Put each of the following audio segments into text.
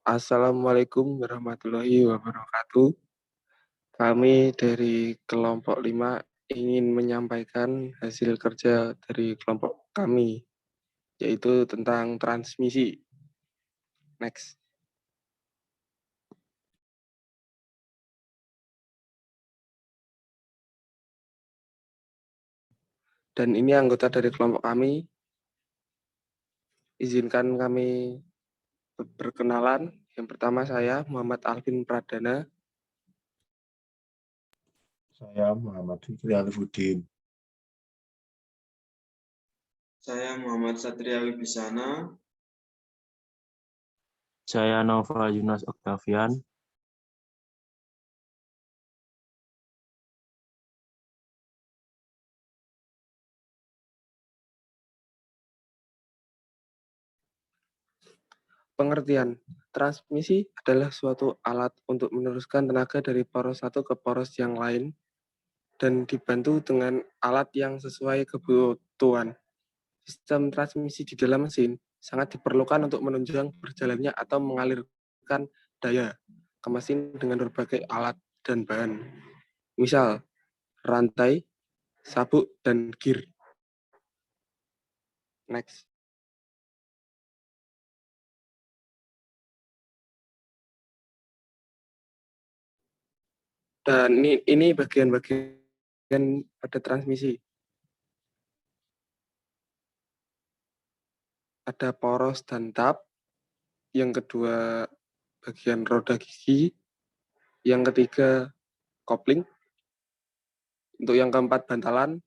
Assalamualaikum warahmatullahi wabarakatuh. Kami dari kelompok 5 ingin menyampaikan hasil kerja dari kelompok kami, yaitu tentang transmisi. Next. Dan ini anggota dari kelompok kami. Izinkan kami berkenalan. Yang pertama saya, Muhammad Alvin Pradana. Saya Muhammad Fikri Alifuddin. Saya Muhammad Satria Wibisana. Saya Nova Yunas Oktavian. Pengertian. Transmisi adalah suatu alat untuk meneruskan tenaga dari poros satu ke poros yang lain dan dibantu dengan alat yang sesuai kebutuhan. Sistem transmisi di dalam mesin sangat diperlukan untuk menunjang berjalannya atau mengalirkan daya ke mesin dengan berbagai alat dan bahan. Misal, rantai, sabuk, dan gear. Next. Dan ini bagian-bagian pada transmisi. Ada poros dan tap, yang kedua bagian roda gigi, yang ketiga kopling, untuk yang keempat bantalan,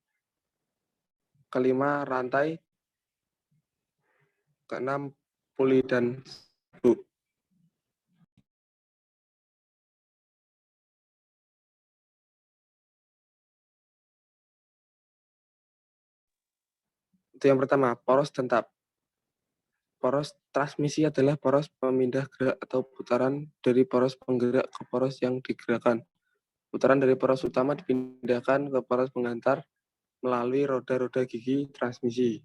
kelima rantai, keenam puli dan sabuk. Itu yang pertama, poros dan tap. Poros transmisi adalah poros pemindah gerak atau putaran dari poros penggerak ke poros yang digerakkan. Putaran dari poros utama dipindahkan ke poros penghantar melalui roda-roda gigi transmisi.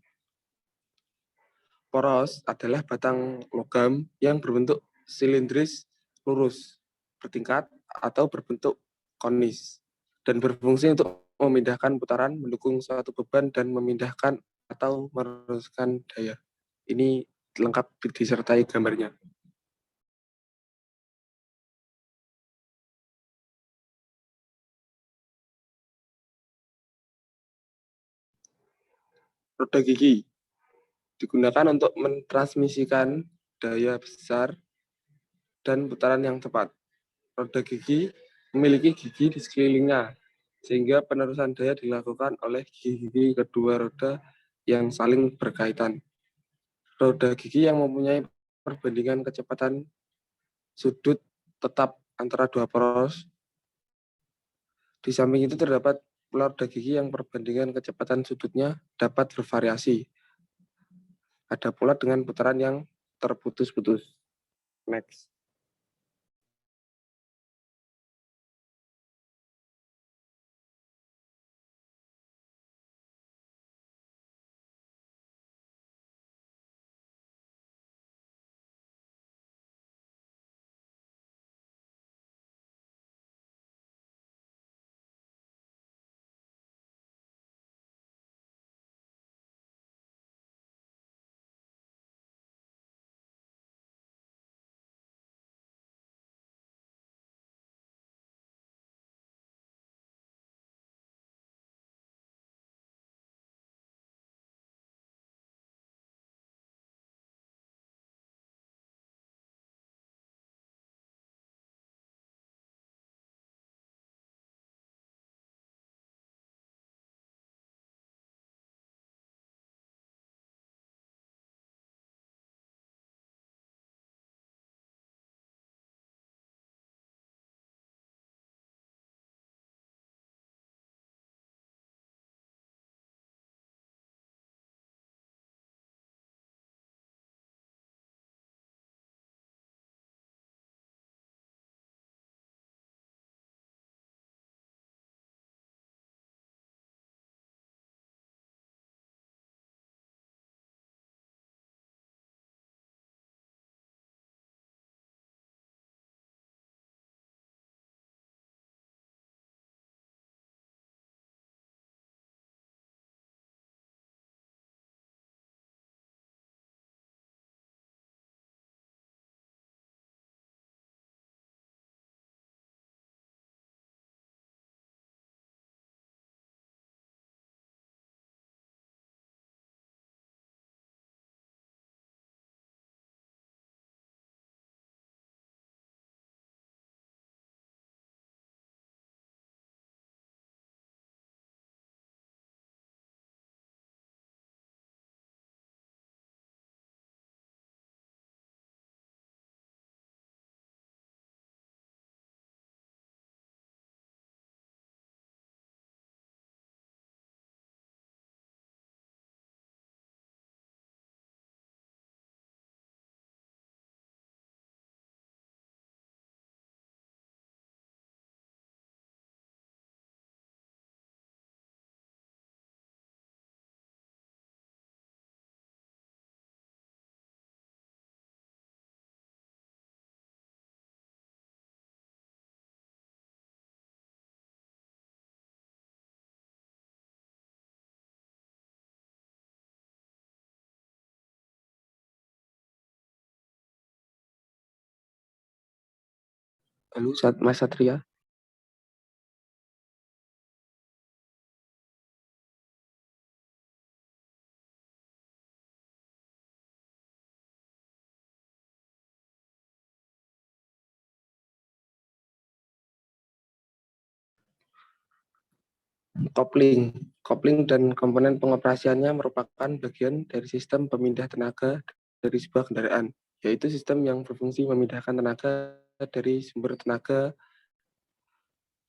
Poros adalah batang logam yang berbentuk silindris lurus, bertingkat, atau berbentuk konis, dan berfungsi untuk memindahkan putaran, mendukung suatu beban, dan memindahkan atau meneruskan daya. Ini lengkap disertai gambarnya. Roda gigi digunakan untuk mentransmisikan daya besar dan putaran yang tepat. Roda gigi memiliki gigi di sekelilingnya, sehingga penerusan daya dilakukan oleh gigi-gigi kedua roda yang saling berkaitan. Roda gigi yang mempunyai perbandingan kecepatan sudut tetap antara dua poros. Di samping itu terdapat roda gigi yang perbandingan kecepatan sudutnya dapat bervariasi. Ada pula dengan putaran yang terputus-putus. Next. Halo, Mas Satria. Kopling dan komponen pengoperasiannya merupakan bagian dari sistem pemindah tenaga dari sebuah kendaraan, yaitu sistem yang berfungsi memindahkan tenaga dari sumber tenaga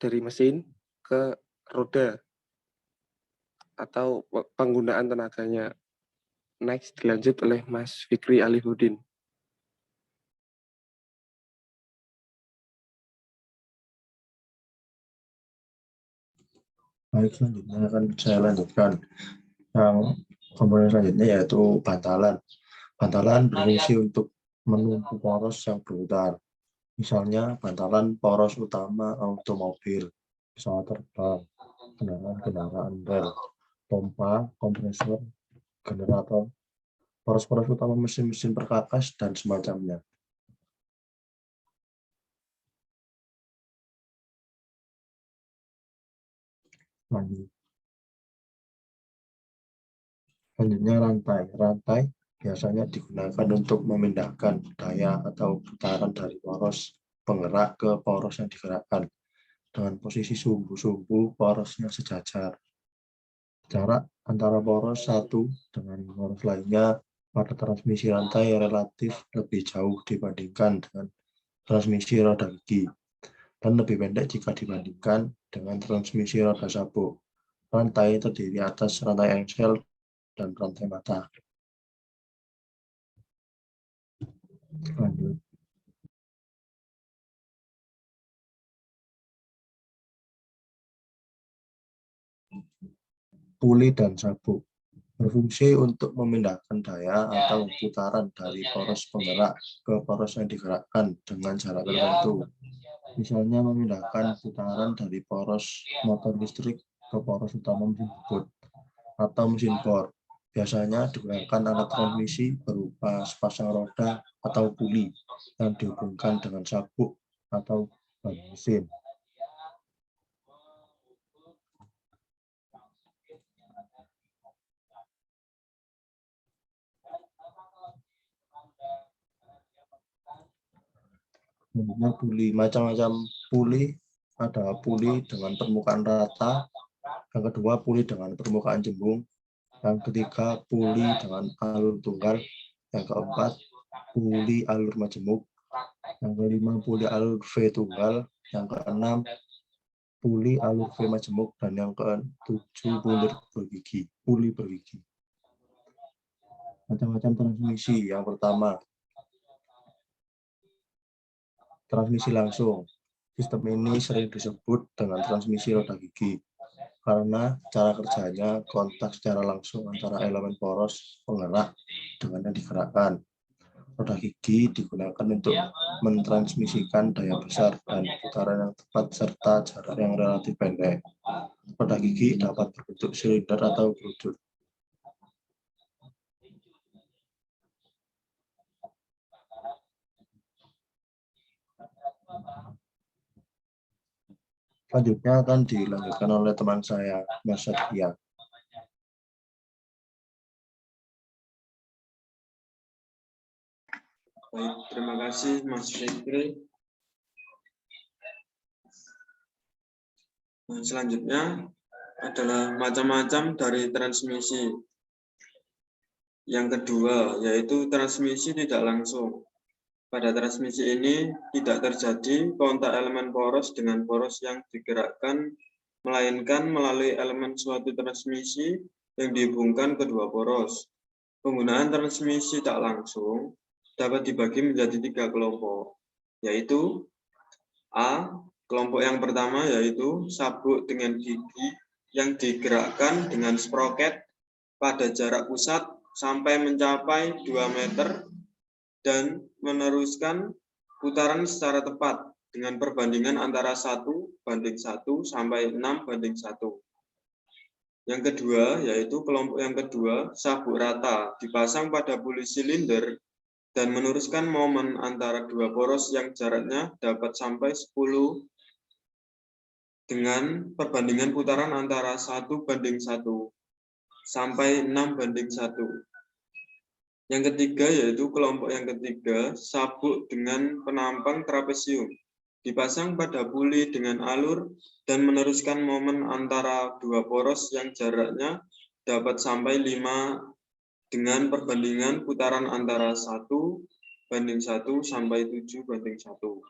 dari mesin ke roda atau penggunaan tenaganya. Next, dilanjut oleh Mas Fikri Alihuddin. Baik, selanjutnya akan saya lanjutkan. Yang komponen selanjutnya yaitu bantalan. Bantalan berfungsi untuk menumpu poros yang berputar. Misalnya bantalan poros utama automobil, pesawat terbang, kendaraan rel, pompa, kompresor, generator, poros-poros utama mesin-mesin perkakas, dan semacamnya. Selanjutnya rantai. Rantai biasanya digunakan untuk memindahkan daya atau putaran dari poros penggerak ke poros yang digerakkan dengan posisi sumbu-sumbu porosnya sejajar. Jarak antara poros satu dengan poros lainnya pada transmisi rantai relatif lebih jauh dibandingkan dengan transmisi roda gigi, dan lebih pendek jika dibandingkan dengan transmisi roda sabuk. Rantai terdiri atas rantai engsel dan rantai mata. Lanjut. Puli dan sabuk berfungsi untuk memindahkan daya atau putaran dari poros penggerak ke poros yang digerakkan dengan jarak tertentu. Misalnya memindahkan putaran dari poros motor listrik ke poros utama mesin bubut atau mesin bor. Biasanya digunakan alat transmisi berupa sepasang roda atau puli yang dihubungkan dengan sabuk atau ban mesin. Puli, macam-macam puli, ada puli dengan permukaan rata, yang kedua puli dengan permukaan cembung, yang ketiga puli dengan alur tunggal, yang keempat puli alur majemuk, yang kelima puli alur V tunggal, yang keenam puli alur V majemuk, dan yang ketujuh puli bergigi. Macam-macam transmisi. Yang pertama, transmisi langsung. Sistem ini sering disebut dengan transmisi roda gigi karena cara kerjanya kontak secara langsung antara elemen poros penggerak dengan yang digerakkan. Roda gigi digunakan untuk mentransmisikan daya besar dan putaran yang tepat serta jarak yang relatif pendek. Roda gigi dapat berbentuk silinder atau geruduk. Selanjutnya akan dilanjutkan oleh teman saya, Mas Satria. Baik, terima kasih Mas Fikri. Selanjutnya adalah macam-macam dari transmisi. Yang kedua, yaitu transmisi tidak langsung. Pada transmisi ini tidak terjadi kontak elemen poros dengan poros yang digerakkan, melainkan melalui elemen suatu transmisi yang dihubungkan kedua poros. Penggunaan transmisi tak langsung dapat dibagi menjadi 3 kelompok, yaitu A. Kelompok yang pertama yaitu sabuk dengan gigi yang digerakkan dengan sproket pada jarak pusat sampai mencapai 2 meter dan meneruskan putaran secara tepat dengan perbandingan antara 1:1 sampai 6:1. Yang kedua, yaitu kelompok yang kedua, sabuk rata dipasang pada puli silinder dan meneruskan momen antara dua poros yang jaraknya dapat sampai 10 dengan perbandingan putaran antara 1:1 sampai 6:1. Yang ketiga yaitu kelompok yang ketiga, sabuk dengan penampang trapesium dipasang pada puli dengan alur dan meneruskan momen antara dua poros yang jaraknya dapat sampai 5 dengan perbandingan putaran antara 1:1 sampai 7:1.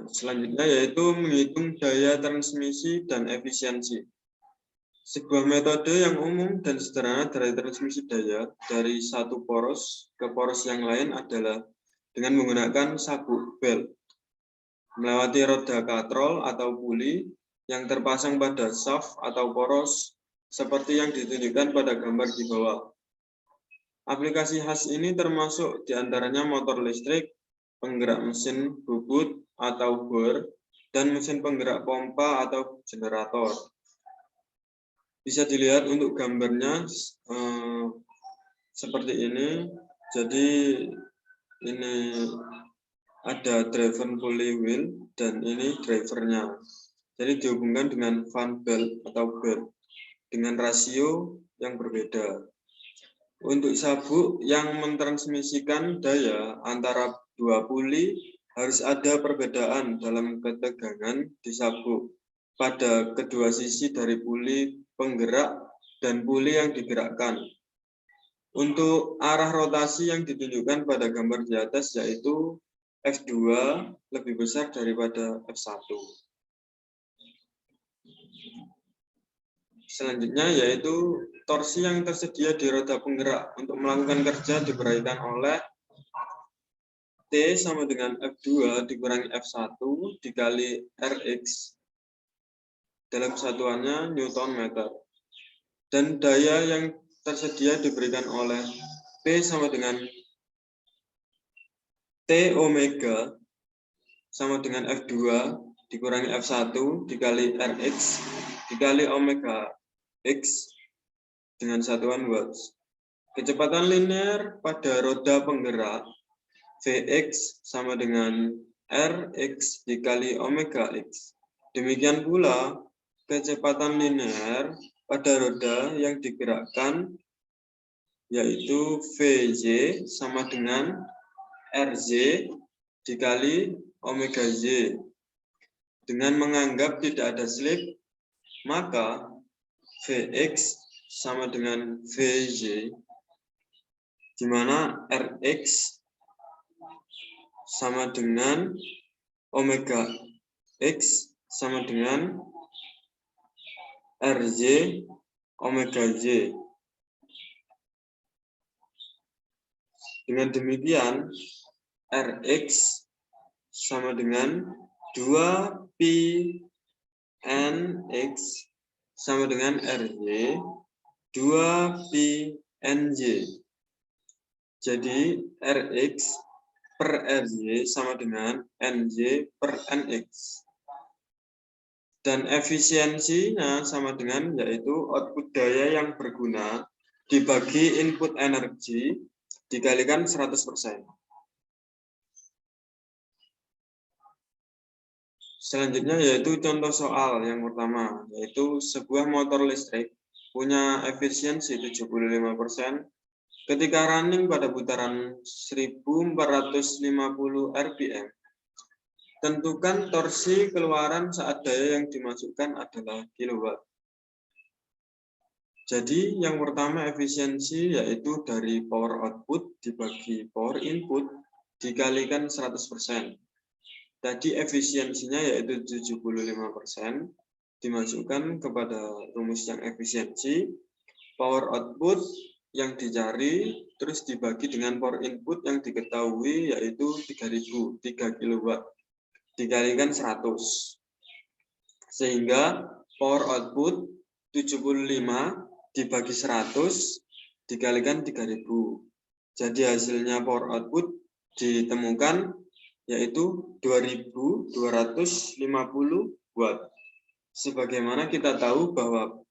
Selanjutnya yaitu menghitung daya transmisi dan efisiensi. Sebuah metode yang umum dan sederhana dari transmisi daya dari satu poros ke poros yang lain adalah dengan menggunakan sabuk belt melewati roda katrol atau puli yang terpasang pada shaft atau poros seperti yang ditunjukkan pada gambar di bawah. Aplikasi khas ini termasuk diantaranya motor listrik, penggerak mesin bubut atau bor, dan mesin penggerak pompa atau generator. Bisa dilihat untuk gambarnya seperti ini. Jadi ini ada driven pulley wheel dan ini drivernya. Jadi dihubungkan dengan fan belt atau belt dengan rasio yang berbeda. Untuk sabuk yang mentransmisikan daya antara dua puli harus ada perbedaan dalam ketegangan di sabuk pada kedua sisi dari puli penggerak dan puli yang digerakkan. Untuk arah rotasi yang ditunjukkan pada gambar di atas yaitu F2 lebih besar daripada F1. Selanjutnya yaitu torsi yang tersedia di roda penggerak untuk melakukan kerja diberikan oleh T sama dengan F2 dikurangi F1 dikali Rx dalam satuannya Newton meter. Dan daya yang tersedia diberikan oleh P sama dengan T omega sama dengan F2 dikurangi F1 dikali Rx dikali omega X dengan satuan watts. Kecepatan linear pada roda penggerak Vx sama dengan Rx dikali omega X. Demikian pula kecepatan linear pada roda yang digerakkan yaitu Vj sama dengan Rz dikali omega z. Dengan menganggap tidak ada slip, maka Vx sama dengan Vj, di mana Rx sama dengan omega X sama dengan Rz omega Z. Dengan demikian, Rx sama dengan 2pi Nx sama dengan Rz 2pi Nj. Jadi Rx per Rz sama dengan Nj per Nx. Dan efisiensinya sama dengan yaitu output daya yang berguna dibagi input energi dikalikan 100%. Selanjutnya yaitu contoh soal yang pertama, yaitu sebuah motor listrik punya efisiensi 75% ketika running pada putaran 1450 rpm. Tentukan torsi keluaran saat daya yang dimasukkan adalah kilowatt. Jadi yang pertama efisiensi yaitu dari power output dibagi power input dikalikan 100%. Tadi efisiensinya yaitu 75% dimasukkan kepada rumus yang efisiensi. Power output yang dicari terus dibagi dengan power input yang diketahui yaitu 3000, 3 kilowatt dikalikan 100. Sehingga power output 75 dibagi 100 dikalikan 3000. Jadi hasilnya power output ditemukan yaitu 2250 watt. Sebagaimana kita tahu bahwa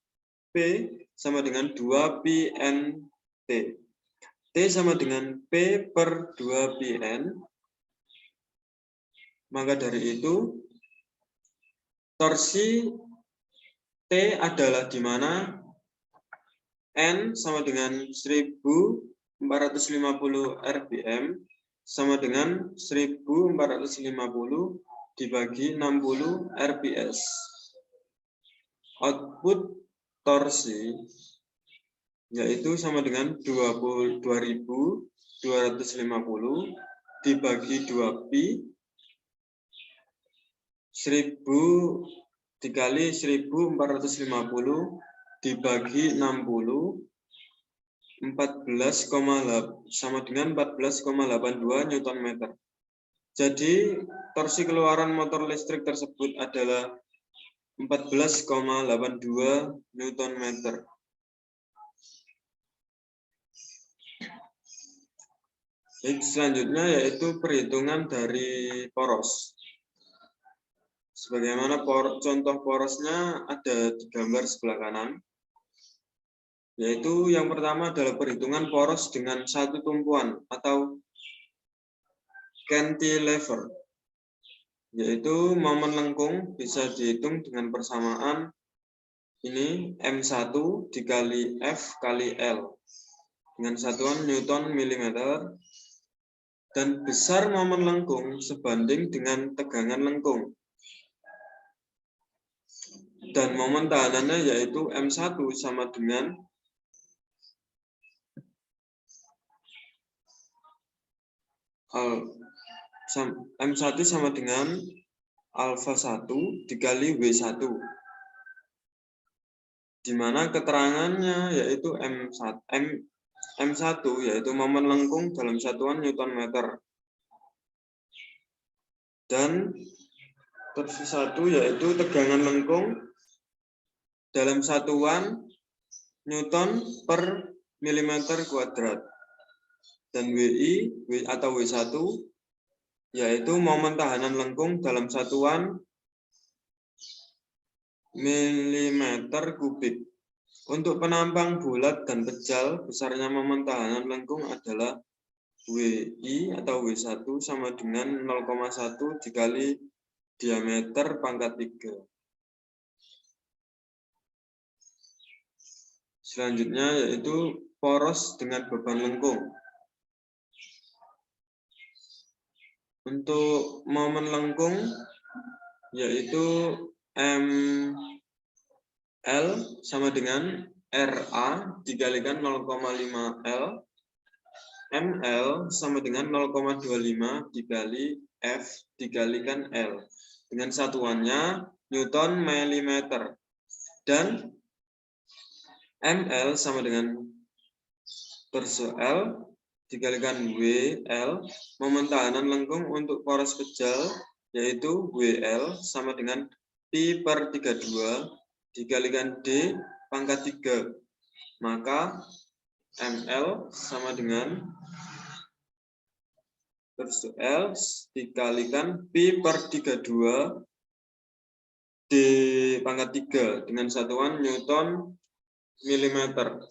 P sama dengan 2πn T. T sama dengan P per 2πn. Maka dari itu, torsi T adalah di mana N sama dengan 1450 rpm sama dengan 1450 dibagi 60 rps. Output torsi yaitu sama dengan 22.250 dibagi 2pi 1000 dikali 1450 dibagi 60 sama dengan 14,82 Newton meter. Jadi torsi keluaran motor listrik tersebut adalah 14,82 Newton meter. Selanjutnya yaitu perhitungan dari poros. Sebagaimana contoh porosnya ada di gambar sebelah kanan. Yaitu yang pertama adalah perhitungan poros dengan satu tumpuan atau cantilever. Yaitu momen lengkung bisa dihitung dengan persamaan ini M1 dikali F kali L dengan satuan Newton milimeter, dan besar momen lengkung sebanding dengan tegangan lengkung. Dan momen tahanannya yaitu M1 sama dengan M1 sama dengan alfa 1 dikali W1, di mana keterangannya yaitu M1 yaitu momen lengkung dalam satuan Newton meter, dan torsi 1 yaitu tegangan lengkung dalam satuan Newton per milimeter kuadrat, dan WI atau W1 yaitu momen tahanan lengkung dalam satuan milimeter kubik. Untuk penampang bulat dan pejal, besarnya momen tahanan lengkung adalah WI atau W1 sama dengan 0,1 dikali diameter pangkat 3. Selanjutnya yaitu poros dengan beban lengkung. Untuk momen lengkung yaitu ML sama dengan RA dikalikan 0,5 L. ML sama dengan 0,25 dikali F dikalikan L. Dengan satuannya Newton milimeter. Dan ML sama dengan torsi L dikalikan WL, momen tahanan lengkung untuk poros pejal yaitu WL sama dengan Pi per 32 dikalikan D pangkat 3. Maka ML sama dengan torsi L dikalikan Pi per 32 D pangkat 3 dengan satuan Newton milimeter.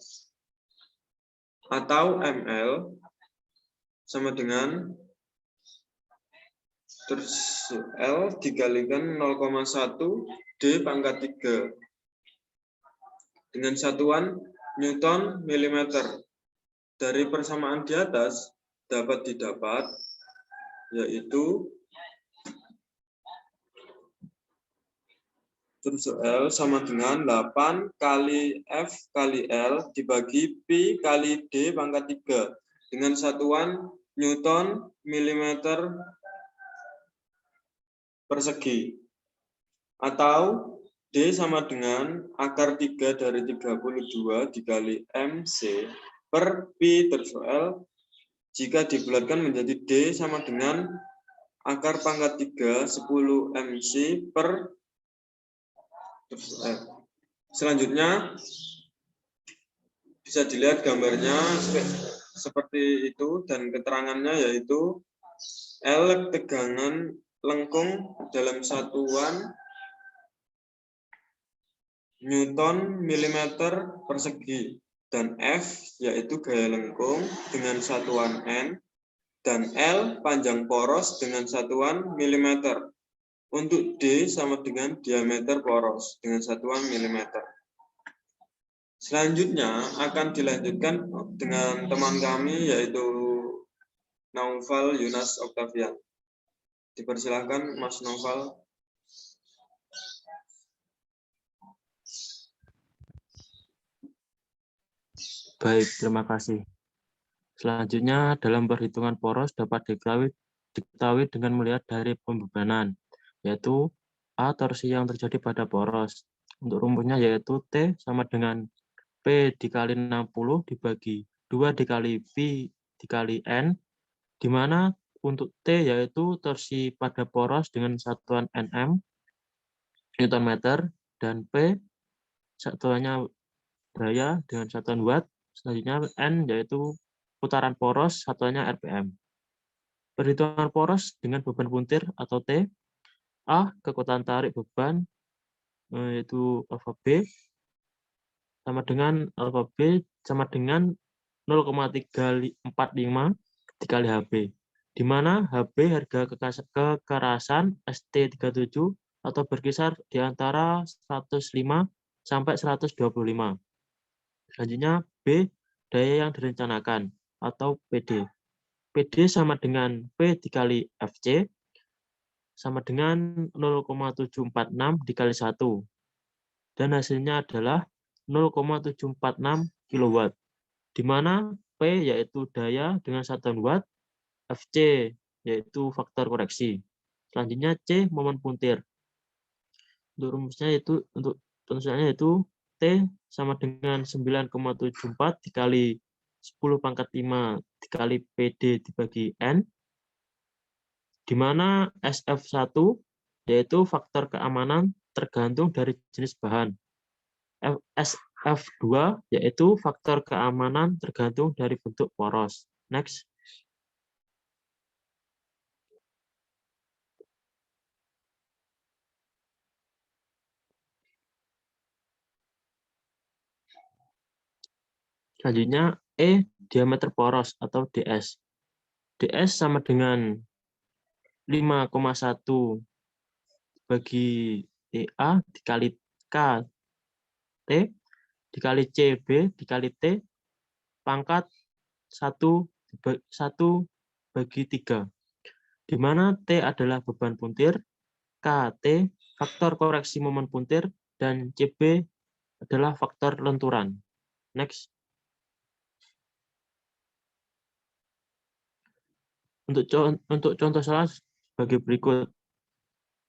Atau ML sama dengan torsi L dikalikan 0,1 D pangkat 3 dengan satuan Newton milimeter. Dari persamaan di atas dapat didapat yaitu torsi L sama dengan 8 kali F kali L dibagi Pi kali D pangkat 3 dengan satuan Newton milimeter persegi. Atau D sama dengan akar 3 dari 32 dikali MC per Pi torsi L. Jika dibulatkan menjadi D sama dengan akar pangkat 3 10 MC per torsi L. Selanjutnya bisa dilihat gambarnya seperti itu, dan keterangannya yaitu L tegangan lengkung dalam satuan Newton milimeter persegi, dan F yaitu gaya lengkung dengan satuan N, dan L panjang poros dengan satuan milimeter. Untuk D sama dengan diameter poros dengan satuan milimeter. Selanjutnya akan dilanjutkan dengan teman kami yaitu Naufal Yunas Octavian. Dipersilahkan Mas Naufal. Baik, terima kasih. Selanjutnya, dalam perhitungan poros dapat diketahui dengan melihat dari pembebanan, yaitu A torsi yang terjadi pada poros. Untuk rumusnya yaitu T sama dengan P dikali 60 dibagi 2 dikali V dikali N, di mana untuk T yaitu torsi pada poros dengan satuan Nm, Newton meter, dan P satuannya daya dengan satuan watt. Selanjutnya N yaitu putaran poros, satuannya RPM. Perhitungan poros dengan beban puntir atau T. A, kekuatan tarik beban yaitu alfa B sama dengan 0,345 dikali HB, di mana HB harga kekerasan ST37 atau berkisar di antara 105 sampai 125. Selanjutnya B, daya yang direncanakan atau PD. PD sama dengan P dikali FC sama dengan 0,746 dikali 1. Dan hasilnya adalah 0,746 kW, di mana P yaitu daya dengan satuan watt, FC yaitu faktor koreksi. Selanjutnya C, momen puntir. Untuk rumusnya yaitu T sama dengan 9,74 dikali 10⁵ dikali PD dibagi N, di mana SF1 yaitu faktor keamanan tergantung dari jenis bahan. SF2 yaitu faktor keamanan tergantung dari bentuk poros. Next. Selanjutnya E, diameter poros atau DS. DS sama dengan 5,1 bagi EA dikali K T dikali CB dikali T pangkat 1 bagi 3, di mana T adalah beban puntir, KT faktor koreksi momen puntir, dan CB adalah faktor lenturan. Next. Untuk contoh soal sebagai berikut.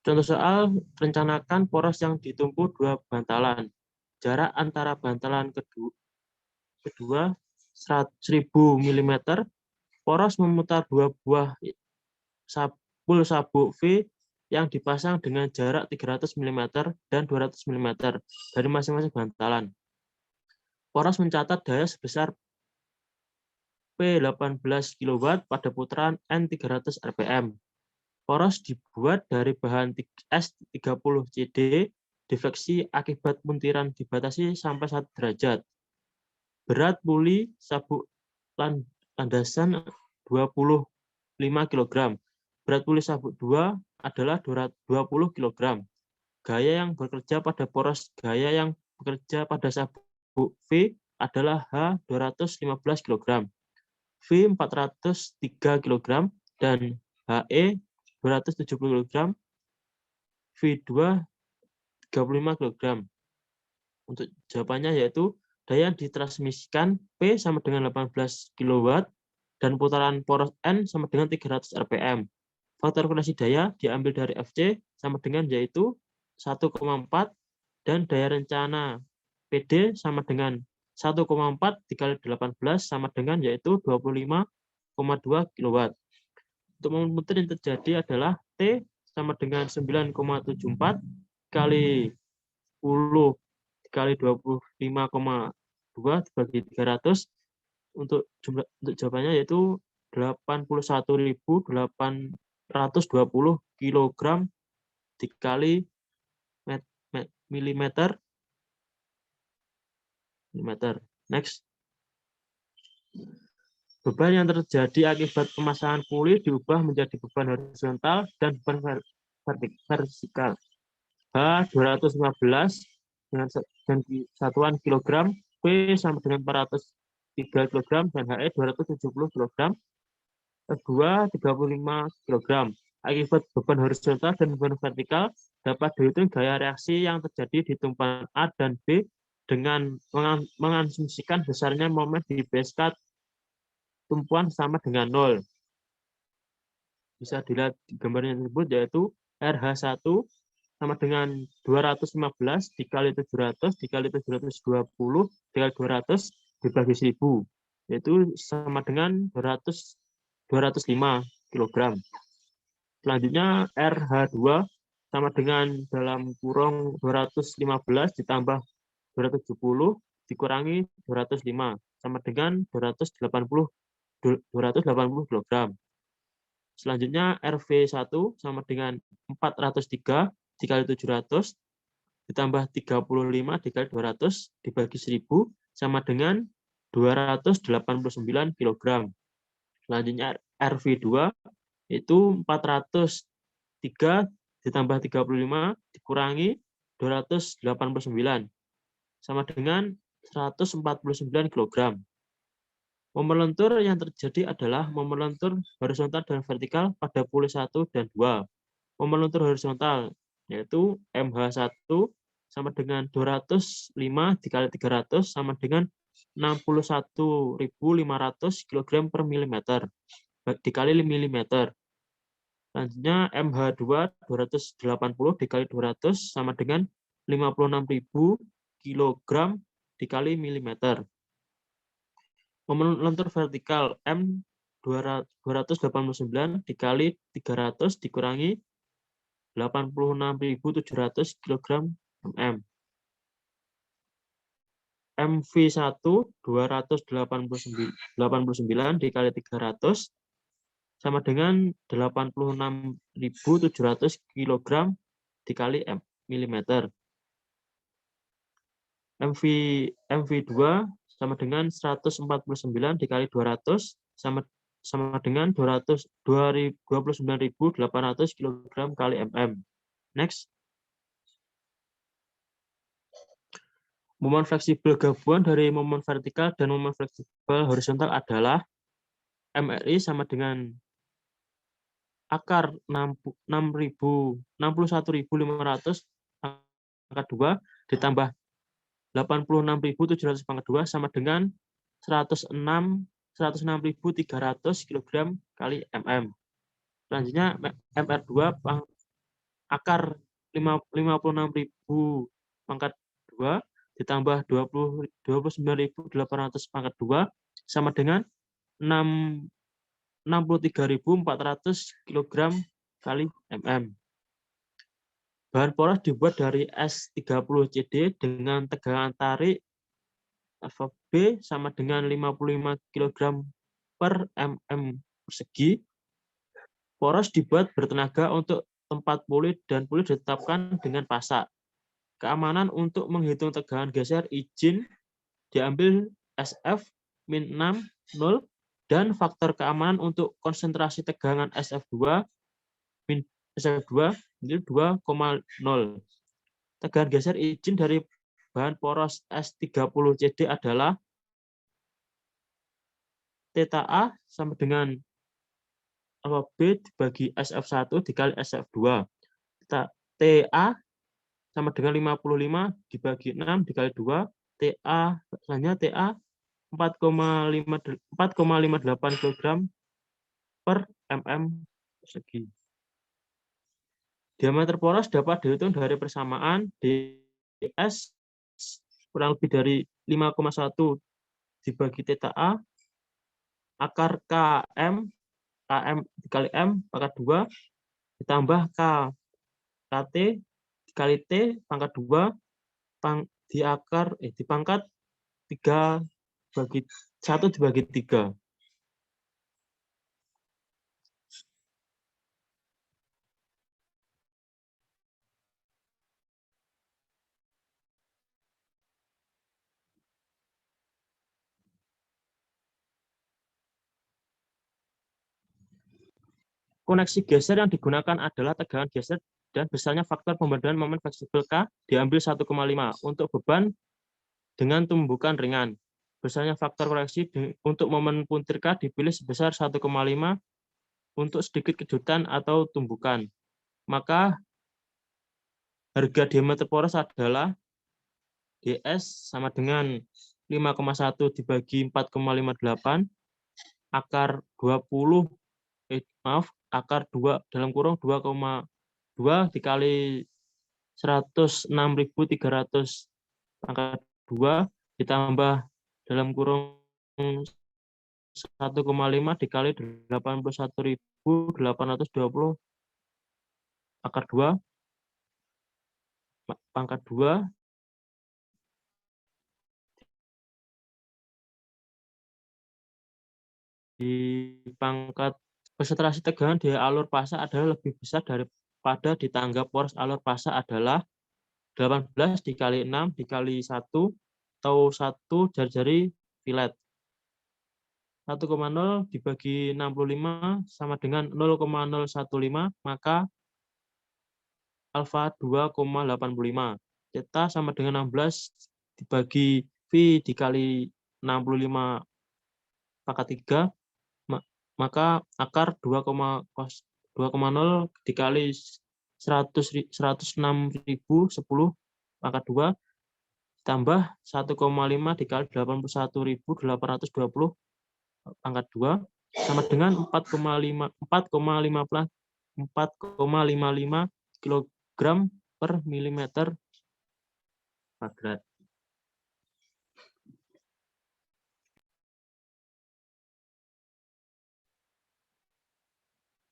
Contoh soal, rencanakan poros yang ditumpu 2 bantalan. Jarak antara bantalan kedua 1000 mm. Poros memutar 2 buah pul sabuk V yang dipasang dengan jarak 300 mm dan 200 mm dari masing-masing bantalan. Poros mencatat daya sebesar P18 kW pada putaran N300 RPM. Poros dibuat dari bahan S30 CD, defleksi akibat puntiran dibatasi sampai 1 derajat. Berat puli sabuk landasan 25 kg. Berat puli sabuk 2 adalah 20 kg. Gaya yang bekerja pada poros gaya yang bekerja pada sabuk V adalah H 215 kg. V 403 kg dan HE 270 kg, V2 35 kg. Untuk jawabannya yaitu daya yang ditransmisikan P sama dengan 18 kW dan putaran poros N sama dengan 300 RPM. Faktor koreksi daya diambil dari FC sama dengan yaitu 1,4 dan daya rencana PD sama dengan 1,4 dikali 18 sama dengan yaitu 25,2 kW. Untuk momen puntir yang terjadi adalah T sama dengan 9,74 kali 10 dikali 25,2 dibagi 300. Untuk jawabannya yaitu 81.820 kg dikali milimeter mm. Next. Beban yang terjadi akibat pemasangan puli diubah menjadi beban horizontal dan beban vertikal. H 215 dengan satuan kilogram, P sama dengan 403 kg, dan HE 270 kg, kedua 35 kg. Akibat beban horizontal dan beban vertikal dapat dihitung gaya reaksi yang terjadi di tumpuan A dan B dengan mengasumsikan besarnya momen di BSK tumpuan sama dengan 0. Bisa dilihat di gambarnya tersebut, yaitu RH1 sama dengan 215 dikali 700 dikali 720 dikali 200 dibagi 1000, yaitu sama dengan 205 kg. Selanjutnya RH2 sama dengan dalam kurung 215 ditambah 270 dikurangi 205 sama dengan 280 kg. Selanjutnya RV1 sama dengan 403 dikali 700 ditambah 35 dikali 200 dibagi 1000 sama dengan 289 kg. Selanjutnya RV2 itu 403 ditambah 35 dikurangi 289 sama dengan 149 kg. Momen lentur yang terjadi adalah momen lentur horizontal dan vertikal pada puli 1 dan 2. Momen lentur horizontal yaitu MH1 sama dengan 205 dikali 300 sama dengan 61.500 kg per milimeter dikali milimeter. Selanjutnya MH2 280 dikali 200 sama dengan 56.000 kg dikali milimeter. Momen lentur vertikal M 289 dikali 300 dikurangi 86.700 kg mm. MV1 289 dikali 300 sama dengan 86.700 kg dikali milimeter. MV2 sama dengan 149 dikali 200 sama dengan 29.800 kg kali mm. Next. Momen fleksibel gabungan dari momen vertikal dan momen fleksibel horizontal adalah MRI sama dengan akar 61.500 pangkat 2 ditambah 86.700 pangkat 2 sama dengan 106.300 kg kali mm. Selanjutnya MR2 akar 56.000 pangkat 2 ditambah 29.800 pangkat 2 sama dengan 63.400 kg kali mm. Bahan poros dibuat dari S30CD dengan tegangan tarik FB sama dengan 55 kg per mm persegi. Poros dibuat bertenaga untuk tempat puli dan puli ditetapkan dengan pasak. Keamanan untuk menghitung tegangan geser izin diambil SF-6 0 dan faktor keamanan untuk konsentrasi tegangan SF2 itu 2,0. Tegangan geser izin dari bahan poros S30CD adalah theta A sama dengan B dibagi SF1 dikali SF2. TA sama dengan 55 dibagi 6 dikali 2. Selanjutnya TA 4,58 kg per mm persegi. Diameter poros dapat dihitung dari persamaan DS kurang lebih dari 5,1 dibagi theta A akar KM dikali M pangkat 2 ditambah KT dikali T pangkat 2 di pangkat 3 bagi 1 dibagi 3. Koneksi geser yang digunakan adalah tegangan geser dan besarnya faktor pemberdayaan momen fleksibel K diambil 1,5 untuk beban dengan tumbukan ringan. Besarnya faktor koreksi untuk momen puntir K dipilih sebesar 1,5 untuk sedikit kejutan atau tumbukan. Maka harga diameter poros adalah DS sama dengan 5,1 dibagi 4,58 akar 20 akar 2 dalam kurung 2,2 dikali 106.300 pangkat 2 ditambah dalam kurung 1,5 dikali 81.820 akar 2 pangkat 2 di pangkat konsentrasi tegangan di alur fasa adalah lebih besar daripada di tangga poros alur fasa adalah 18 dikali 6 dikali 1 atau 1 jari-jari filet. 1,0 dibagi 65 sama dengan 0,015, maka alfa 2,85. Theta sama dengan 16 dibagi V dikali 65 pangkat 3, maka akar 2,0 dikali 106.010 pangkat 2 tambah 1,5 dikali 81.820 pangkat 2 sama dengan 4,55 kg per milimeter kuadrat.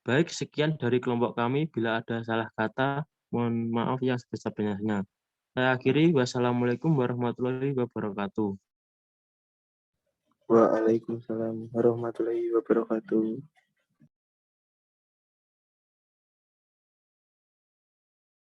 Baik, sekian dari kelompok kami. Bila ada salah kata, mohon maaf yang sebesar-besarnya. Saya akhiri. Wassalamualaikum warahmatullahi wabarakatuh. Waalaikumsalam warahmatullahi wabarakatuh.